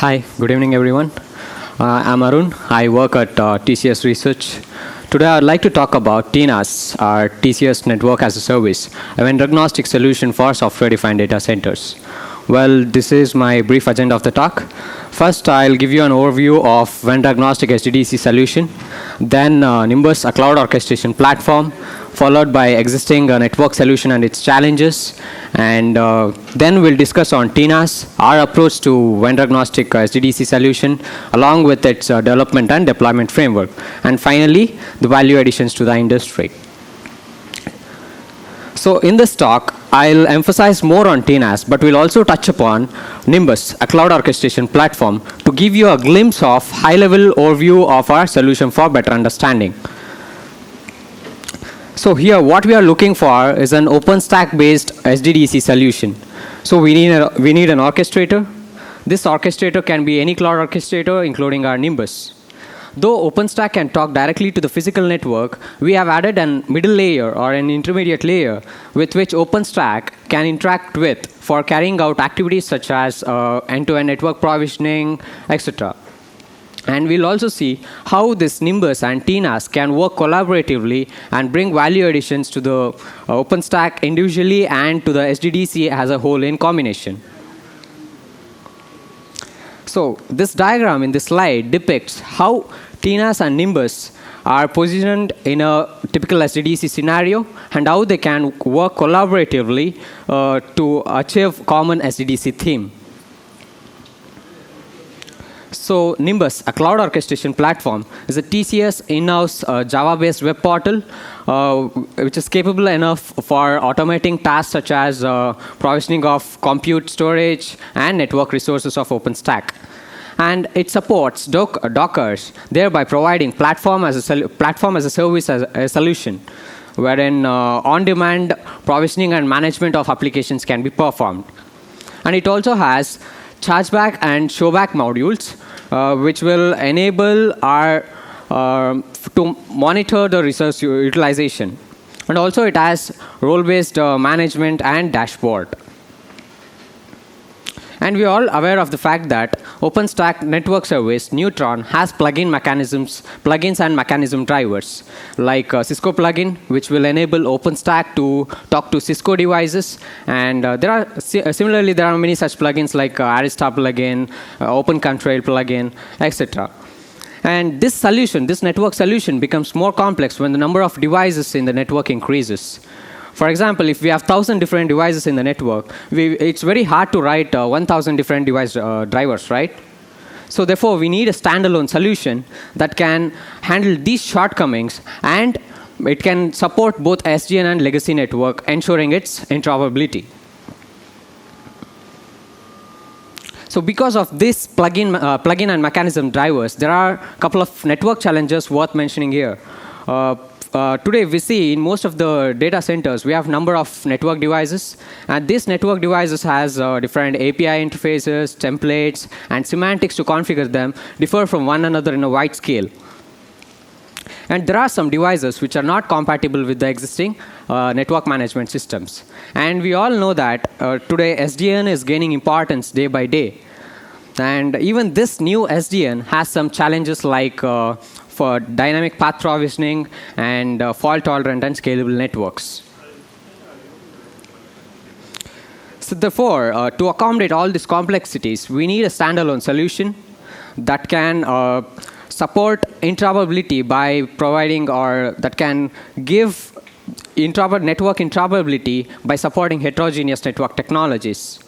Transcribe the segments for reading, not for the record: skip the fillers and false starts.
Hi, good evening, everyone. I'm Arun. I work at TCS Research. Today, I'd like to talk about TNaas, our TCS Network as a Service, a vendor-agnostic solution for software-defined data centers. Well, this is my brief agenda of the talk. First, I'll give you an overview of vendor-agnostic SDDC solution, then NimbOS, a cloud orchestration platform, followed by existing network solution and its challenges, and then we'll discuss on TNaas, our approach to vendor-agnostic SDDC solution, along with its development and deployment framework, and finally, the value additions to the industry. So in this talk, I'll emphasize more on TNaas, but we'll also touch upon NimbOS, a cloud orchestration platform, to give you a glimpse of high-level overview of our solution for better understanding. So here, what we are looking for is an OpenStack-based SDDC solution. So we need an orchestrator. This orchestrator can be any cloud orchestrator, including our NimbOS. Though OpenStack can talk directly to the physical network, we have added a middle layer or an intermediate layer with which OpenStack can interact with for carrying out activities such as end-to-end network provisioning, etc. And we'll also see how this NimbOS and TNaas can work collaboratively and bring value additions to the OpenStack individually and to the SDDC as a whole in combination. So this diagram in this slide depicts how TNaas and NimbOS are positioned in a typical SDDC scenario and how they can work collaboratively to achieve common SDDC theme. So NimbOS, a cloud orchestration platform, is a TCS in-house Java-based web portal which is capable enough for automating tasks such as provisioning of compute storage and network resources of OpenStack. And it supports Dockers, thereby providing platform as a service as a solution, wherein on-demand provisioning and management of applications can be performed. And it also has chargeback and showback modules, which will enable our to monitor the resource utilization. And also it has role-based management and dashboard. And we are all aware of the fact that OpenStack network service Neutron has plugins and mechanism drivers, like Cisco plugin, which will enable OpenStack to talk to Cisco devices. And similarly, there are many such plugins like Arista plugin, OpenContrail plugin, etc. And this network solution becomes more complex when the number of devices in the network increases. For example, if we have 1,000 different devices in the network, it's very hard to write 1,000 different device drivers, right? So therefore, we need a standalone solution that can handle these shortcomings, and it can support both SDN and legacy network, ensuring its interoperability. So because of this plugin and mechanism drivers, there are a couple of network challenges worth mentioning here. Today, we see in most of the data centers, we have number of network devices. And these network devices has different API interfaces, templates, and semantics to configure them differ from one another in a wide scale. And there are some devices which are not compatible with the existing network management systems. And we all know that today, SDN is gaining importance day by day. And even this new SDN has some challenges like for dynamic path provisioning and fault-tolerant and scalable networks. So therefore, to accommodate all these complexities, we need a standalone solution that can support interoperability by providing, or that can give network interoperability by supporting heterogeneous network technologies.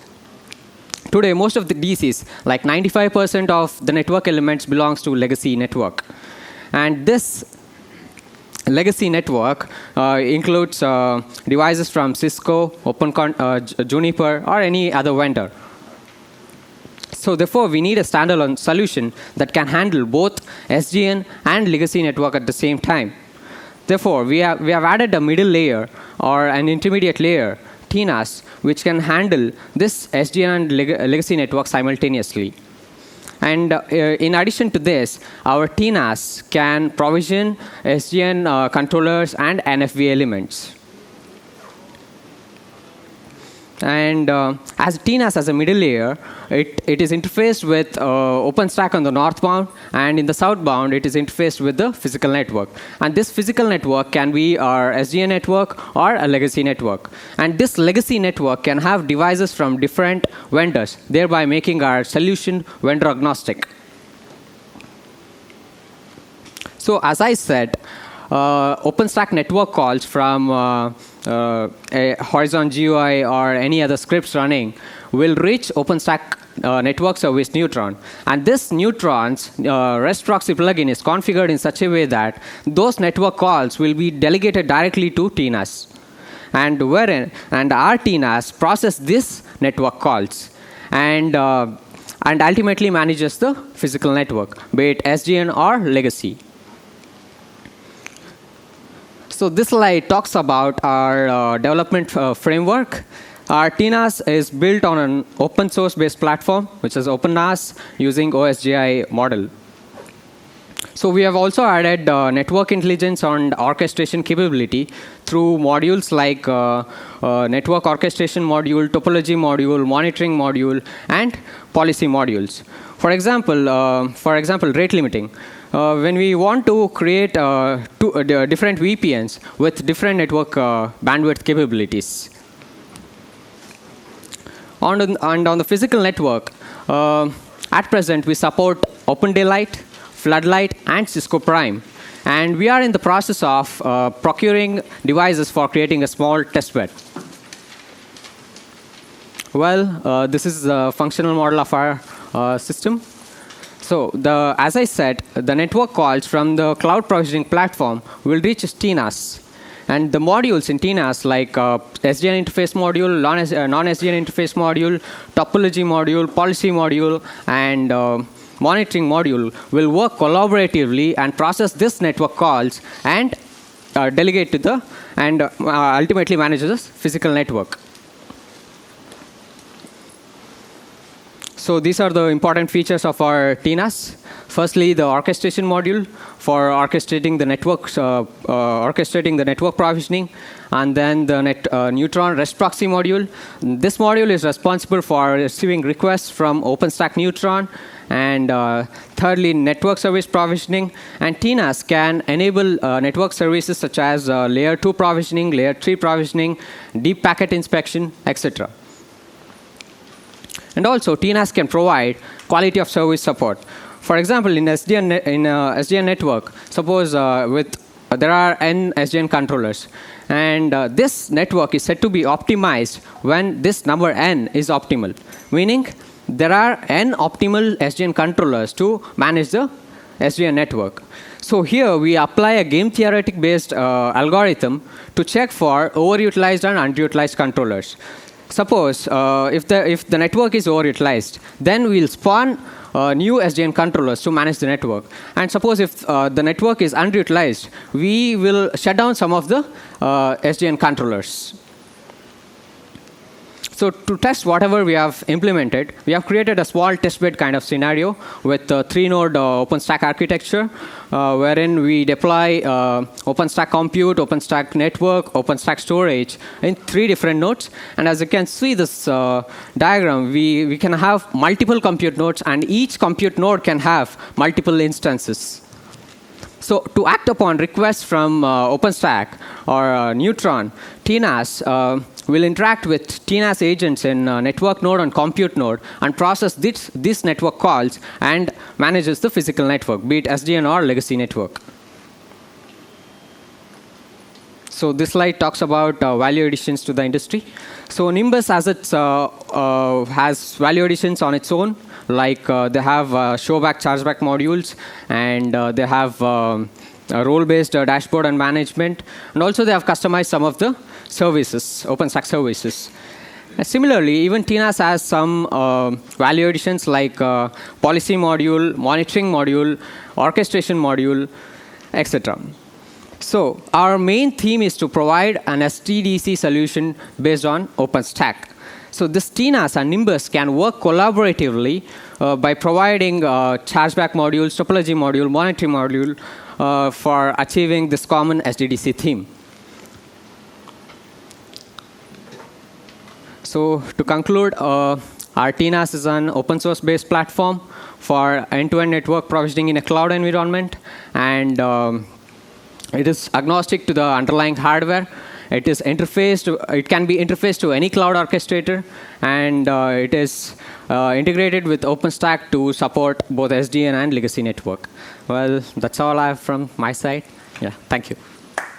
Today, most of the DCs, like 95% of the network elements, belongs to legacy network. And this legacy network includes devices from Cisco, Juniper, or any other vendor. So therefore, we need a standalone solution that can handle both SDN and legacy network at the same time. Therefore, we have added a middle layer or an intermediate layer, TNaas, which can handle this SDN and legacy network simultaneously. And in addition to this, our TNaas can provision SDN controllers and NFV elements. And as TNaas as a middle layer, it is interfaced with OpenStack on the northbound, and in the southbound, it is interfaced with the physical network. And this physical network can be our SDN network or a legacy network. And this legacy network can have devices from different vendors, thereby making our solution vendor agnostic. So as I said, OpenStack network calls from a Horizon GUI or any other scripts running will reach OpenStack network service Neutron. And this Neutron's REST proxy plugin is configured in such a way that those network calls will be delegated directly to TNaas. And our TNaas process this network calls and ultimately manages the physical network, be it SDN or legacy. So this slide talks about our development framework. Our TNaas is built on an open source based platform, which is OpenNaas, using OSGI model. So we have also added network intelligence and orchestration capability through modules like network orchestration module, topology module, monitoring module, and policy modules. For example, rate limiting. When we want to create different VPNs with different network bandwidth capabilities. And on the physical network, at present we support OpenDaylight, Floodlight, and Cisco Prime. And we are in the process of procuring devices for creating a small testbed. Well, this is the functional model of our system. So as I said, the network calls from the cloud provisioning platform will reach TNaas. And the modules in TNaas like SDN interface module, non-SDN interface module, topology module, policy module, and monitoring module will work collaboratively and process this network calls and delegate to the, and ultimately manages the physical network. So these are the important features of our TNaas. Firstly, the orchestration module for orchestrating the network provisioning, and then the Neutron REST proxy module. This module is responsible for receiving requests from OpenStack Neutron, and thirdly, network service provisioning. And TNaas can enable network services such as layer 2 provisioning, layer 3 provisioning, deep packet inspection, etc. And also, TNaas can provide quality of service support. For example, in SDN network, suppose there are n SDN controllers, and this network is said to be optimized when this number n is optimal, meaning there are n optimal SDN controllers to manage the SDN network. So here we apply a game theoretic based algorithm to check for overutilized and underutilized controllers. Suppose if the network is overutilized, then we'll spawn new SDN controllers to manage the network. And suppose if the network is underutilized, we will shut down some of the SDN controllers. So to test whatever we have implemented, we have created a small testbed kind of scenario with a 3-node OpenStack architecture, wherein we deploy OpenStack Compute, OpenStack Network, OpenStack Storage in 3 different nodes. And as you can see this diagram, we can have multiple compute nodes, and each compute node can have multiple instances. So to act upon requests from OpenStack or Neutron, TNaas will interact with TNaas agents in network node and compute node and process these network calls and manages the physical network, be it SDN or legacy network. So this slide talks about value additions to the industry. So NimbOS has value additions on its own, like they have showback, chargeback modules, and they have role-based dashboard and management, and also they have customized some of the services, OpenStack services. And similarly, even TNaas has some value additions like policy module, monitoring module, orchestration module, etc. So our main theme is to provide an SDDC solution based on OpenStack. So this TNaas and NimbOS can work collaboratively by providing chargeback modules, topology module, monitoring module for achieving this common SDDC theme. So to conclude, our TNaas is an open source based platform for end-to-end network provisioning in a cloud environment, and it is agnostic to the underlying hardware. It is interfaced. It can be interfaced to any cloud orchestrator, and it is integrated with OpenStack to support both SDN and legacy network. Well, that's all I have from my side. Yeah, thank you.